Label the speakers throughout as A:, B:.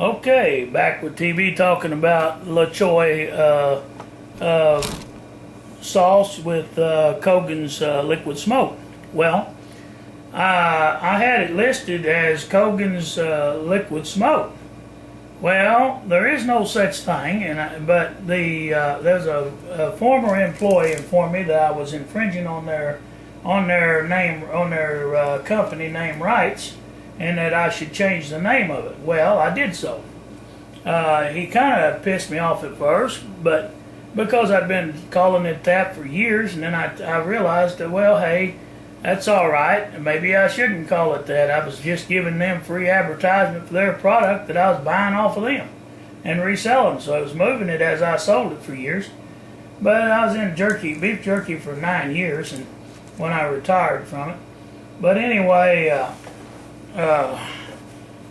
A: Okay, back with TV talking about La Choy sauce with Kogan's liquid smoke. Well, I had it listed as Kogan's liquid smoke. Well, there is no such thing, but there's a former employee informed me that I was infringing on their company name rights, and that I should change the name of it. Well, I did so. He kind of pissed me off at first, but because I'd been calling it that for years, and then I realized that, well, hey, that's all right. Maybe I shouldn't call it that. I was just giving them free advertisement for their product that I was buying off of them and reselling. So I was moving it as I sold it for years. But I was in beef jerky for 9 years, and when I retired from it. But anyway,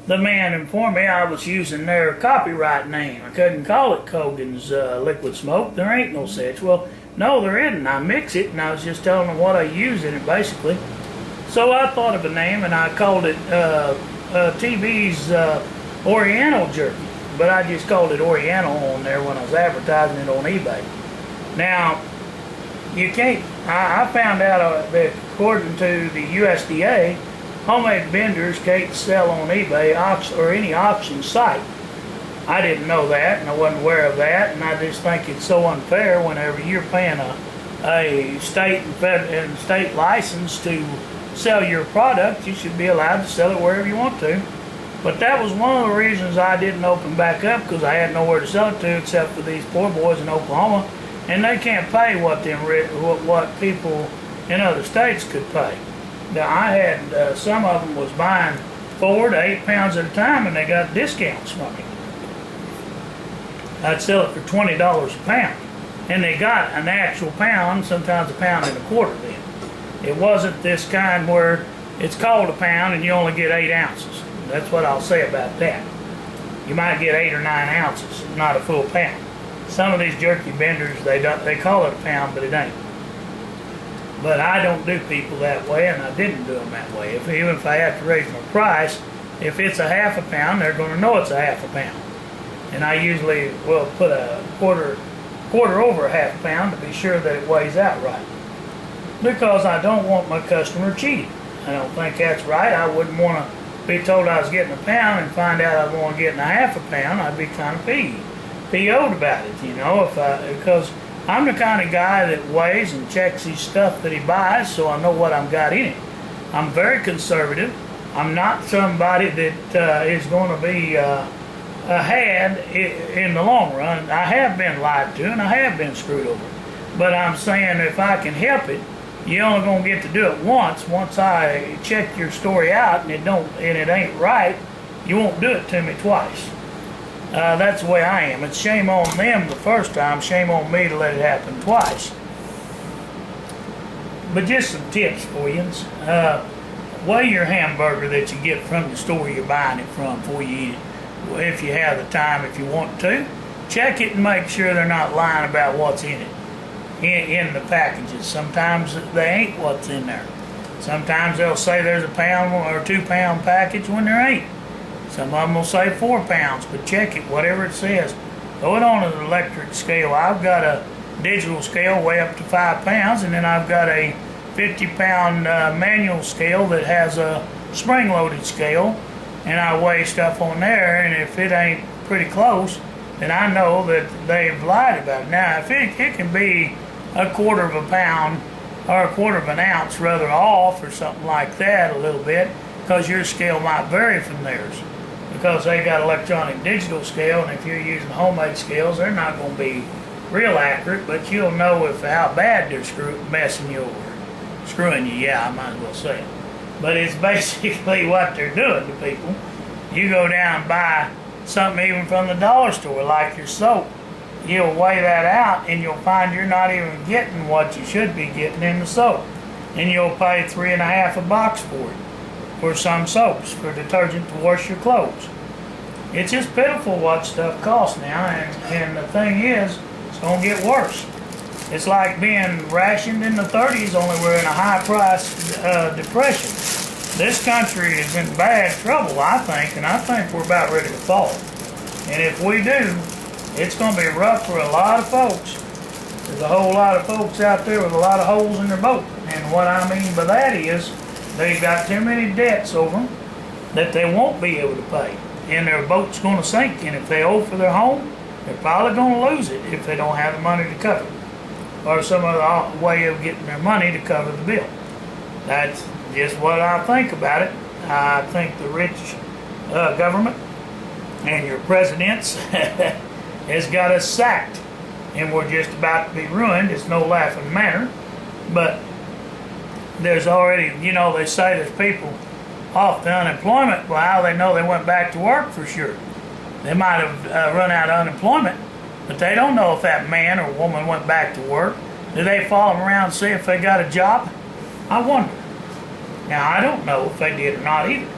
A: the man informed me I was using their copyright name. I couldn't call it Kogan's liquid smoke. There ain't no such. Well, no, there isn't. I mix it, and I was just telling them what I use in it, basically. So I thought of a name, and I called it TV's Oriental Jerky. But I just called it Oriental on there when I was advertising it on eBay. Now, you can't. I found out that according to the USDA, homemade vendors can't sell on eBay or any auction site. I didn't know that, and I wasn't aware of that, and I just think it's so unfair whenever you're paying a state and state license to sell your product. You should be allowed to sell it wherever you want to. But that was one of the reasons I didn't open back up, because I had nowhere to sell it to except for these poor boys in Oklahoma, and they can't pay what people in other states could pay. Now, I had some of them was buying 4 to 8 pounds at a time, and they got discounts from me. I'd sell it for $20 a pound, and they got an actual pound, sometimes a pound and a quarter then. It wasn't this kind where it's called a pound and you only get 8 ounces. That's what I'll say about that. You might get 8 or 9 ounces, not a full pound. Some of these jerky vendors, they call it a pound, but it ain't. But I don't do people that way, and I didn't do them that way. Even if I have to raise my price, if it's a half a pound, they're going to know it's a half a pound. And I usually will put a quarter over a half pound to be sure that it weighs out right. Because I don't want my customer cheated. I don't think that's right. I wouldn't want to be told I was getting a pound and find out I'm only getting a half a pound. I'd be kind of PO'd about it, you know, because I'm the kind of guy that weighs and checks his stuff that he buys, so I know what I've got in it. I'm very conservative. I'm not somebody that is going to be had in the long run. I have been lied to and I have been screwed over. But I'm saying if I can help it, you're only going to get to do it once. Once I check your story out and it ain't right, you won't do it to me twice. That's the way I am. It's shame on them the first time, shame on me to let it happen twice. But just some tips for you. Weigh your hamburger that you get from the store you're buying it from before you eat it. If you have the time, if you want to. Check it and make sure they're not lying about what's in it, in the packages. Sometimes they ain't what's in there. Sometimes they'll say there's a pound or 2 pound package when there ain't. Some of them will say 4 pounds, but check it, whatever it says. Throw it on an electric scale. I've got a digital scale way up to 5 pounds, and then I've got a 50-pound manual scale that has a spring-loaded scale, and I weigh stuff on there, and if it ain't pretty close, then I know that they've lied about it. Now, if it can be a quarter of a pound or a quarter of an ounce rather off or something like that a little bit, because your scale might vary from theirs. Because they got electronic digital scale, and if you're using homemade scales, they're not going to be real accurate, but you'll know how bad they're messing you over. Screwing you, yeah, I might as well say it. But it's basically what they're doing to people. You go down and buy something even from the dollar store, like your soap. You'll weigh that out, and you'll find you're not even getting what you should be getting in the soap. And you'll pay $3.50 a box for it. For some soaps, for detergent to wash your clothes. It's just pitiful what stuff costs now, and the thing is, it's going to get worse. It's like being rationed in the 30s, only we're in a high-price depression. This country is in bad trouble, I think, and I think we're about ready to fall. And if we do, it's going to be rough for a lot of folks. There's a whole lot of folks out there with a lot of holes in their boat. And what I mean by that is they've got too many debts over them that they won't be able to pay. And their boat's going to sink. And if they owe for their home, they're probably going to lose it if they don't have the money to cover it. Or some other way of getting their money to cover the bill. That's just what I think about it. I think the rich government and your presidents has got us sacked. And we're just about to be ruined. It's no laughing matter. But there's already, they say there's people off the unemployment. Well, how they know they went back to work for sure? They might have run out of unemployment, but they don't know if that man or woman went back to work. Do they follow them around and see if they got a job? I wonder. Now, I don't know if they did or not either.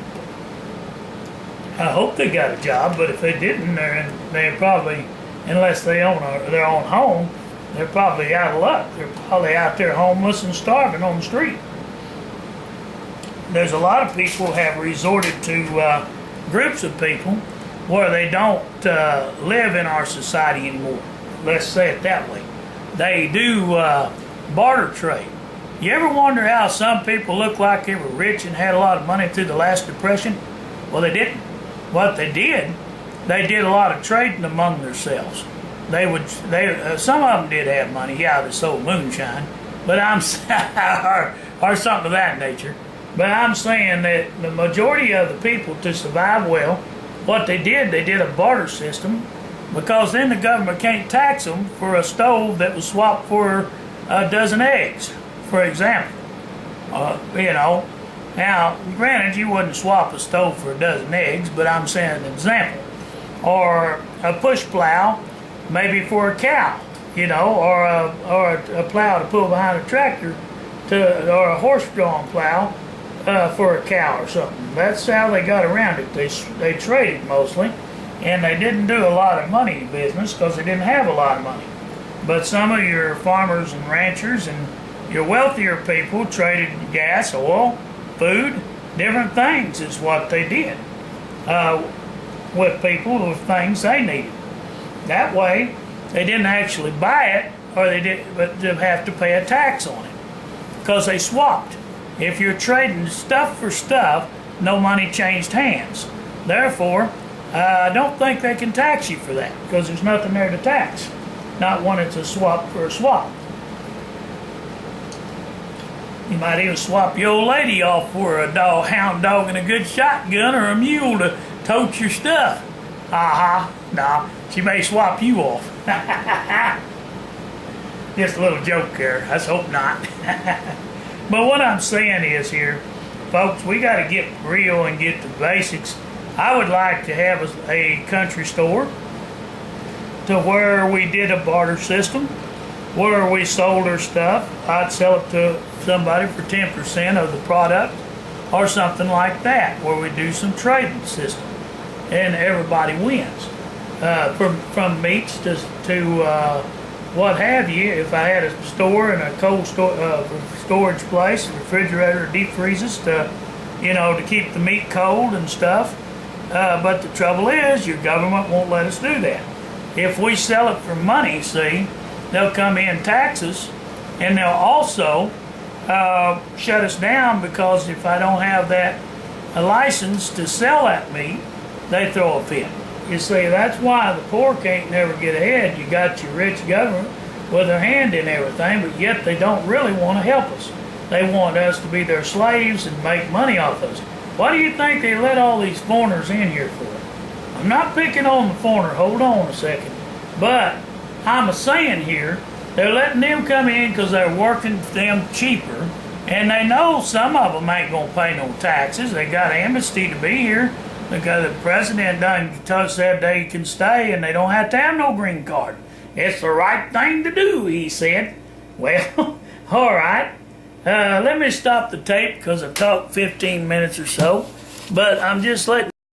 A: I hope they got a job, but if they didn't, they're probably, unless they own their own home, they're probably out of luck. They're probably out there homeless and starving on the street. There's a lot of people who have resorted to groups of people where they don't live in our society anymore. Let's say it that way. They do barter trade. You ever wonder how some people look like they were rich and had a lot of money through the last depression? Well, they didn't. What they did a lot of trading among themselves. Some of them did have money. Yeah, they sold moonshine, but or something of that nature. But I'm saying that the majority of the people, to survive well, what they did a barter system, because then the government can't tax them for a stove that was swapped for a dozen eggs, for example. Now, granted, you wouldn't swap a stove for a dozen eggs, but I'm saying an example. Or a push plow, maybe for a cow, or a plow to pull behind a tractor, or a horse-drawn plow for a cow or something. That's how they got around it. They traded mostly, and they didn't do a lot of money business because they didn't have a lot of money. But some of your farmers and ranchers and your wealthier people traded gas, oil, food, different things is what they did with people with things they needed. That way, they didn't actually buy it, but they have to pay a tax on it because they swapped. If you're trading stuff for stuff, no money changed hands. Therefore, I don't think they can tax you for that because there's nothing there to tax. Not when it's a swap for a swap. You might even swap your old lady off for a hound dog and a good shotgun or a mule to tote your stuff. No, she may swap you off. Just a little joke there. Let's hope not. But what I'm saying is here, folks, we got to get real and get the basics. I would like to have a country store to where we did a barter system, where we sold our stuff. I'd sell it to somebody for 10% of the product or something like that, where we do some trading system and everybody wins. From meats to what have you. If I had a store and a cold storage place, a refrigerator, deep freezers to keep the meat cold and stuff. But the trouble is, your government won't let us do that. If we sell it for money, see, they'll come in taxes, and they'll also shut us down because if I don't have a license to sell that meat, they throw a fit. You see, that's why the poor can't never get ahead. You got your rich government with their hand in everything, but yet they don't really want to help us. They want us to be their slaves and make money off us. Why do you think they let all these foreigners in here for? I'm not picking on the foreigner, hold on a second. But I'm saying here, they're letting them come in because they're working for them cheaper, and they know some of them ain't going to pay no taxes. They got amnesty to be here because the president said they can stay and they don't have to have no green card. It's the right thing to do, he said. Well, all right. Let me stop the tape because I've talked 15 minutes or so, but I'm just letting